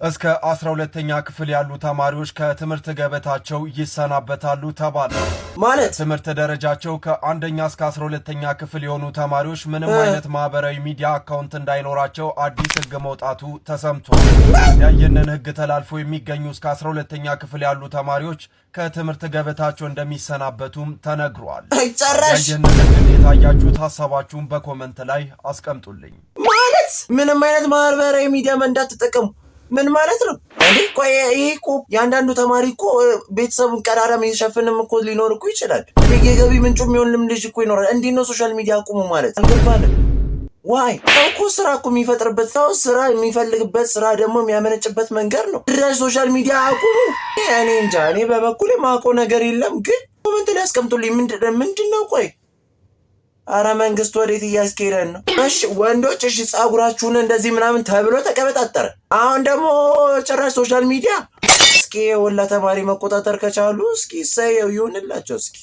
እስከ 12ኛ ክፍል ያሉ ተማሪዎች ከትምህርት ገበታቸው ይሰናበታሉ ተባለ። ማለት ትምህርት ደረጃቸው ከአንደኛ እስከ 12ኛ ክፍል የሆኑ ተማሪዎች ምንም አይነት ማህበራዊ ሚዲያ አካውንት እንዳይኖራቸው አዲስ ሕግ መውጣቱ ተሰምቷል። ይህንን ሕግ ተላልፎ የሚገኙ እስከ 12ኛ ክፍል ያሉ ተማሪዎች ከትምህርት ገበታቸው እንደሚሰናበቱም ተነግሯል። ጨራሽ ይህንን ሕግ እንዴት አያችሁት? ሀሳባችሁን በኮመንት ላይ አስቀምጡልኝ። ማለት ምንም አይነት ማህበራዊ ሚዲያ እንዳትጠቀሙ ምን ማለት ነው እንዴ? ቆይ ይሄ እኮ ያንዳንዱ ተማሪ እኮ ቤተሰቡን ቀዳዳ የሚሸፍንም እኮ ሊኖር እኮ ይችላል። የገቢ ምንጩ የሚሆንም ልጅ እኮ ይኖራል። እንዴት ነው ሶሻል ሚዲያ አቁሙ ማለት? አልገባንም። ዋይ እኮ ስራ እኮ የሚፈጥርበት ሰው ስራ የሚፈልግበት ስራ ደግሞ የሚያመነጭበት መንገድ ነው። ድረስ ሶሻል ሚዲያ አቁሙ። እኔ እንጃ። እኔ በበኩሌ ማውቀው ነገር የለም፣ ግን ኮሜንት ላይ አስቀምጡልኝ። ምንድን ነው? ቆይ አረ መንግስት ወዴት እያስኬደን ነው? እሺ ወንዶች እሺ ጸጉራችሁን እንደዚህ ምናምን ተብሎ ተቀበጣጠረ። አሁን ደግሞ ጭራሽ ሶሻል ሚዲያ። እስኪ ወላ ተማሪ መቆጣጠር ከቻሉ እስኪ ሰየው ይሁንላቸው እስኪ